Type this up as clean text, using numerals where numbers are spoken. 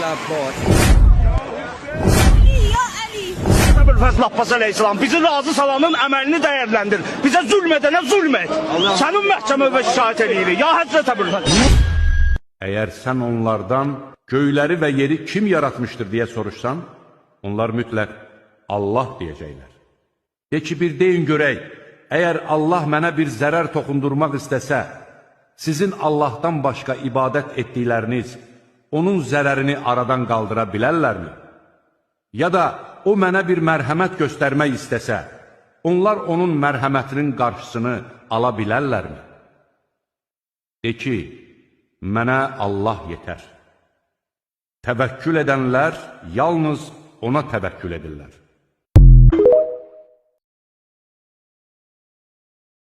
Abbas. Əbülfəzl Abbas əleyhissalam bizi razı salanın əməlini dəyərləndir. Bizə zülm edənə zülm et. Sənin məhkəməyə şikayət edirik. Ya Həzrət Əbülfəzl. Əgər sən onlardan göyləri və yeri kim yaratmışdır deyə soruşsan, onlar mütləq Allah deyəcəklər. De ki, bir deyin görək, əgər Allah mənə bir zərər toxundurmaq istəsə, sizin Allahdan başqa ibadət etdikləriniz onun zərərini aradan qaldıra bilərlərmi? Ya da o mənə bir mərhəmət göstərmək istəsə, onlar onun mərhəmətinin qarşısını ala bilərlərmi? De ki, mənə Allah yetər. Təvəkkül edənlər yalnız ona təvəkkül edirlər.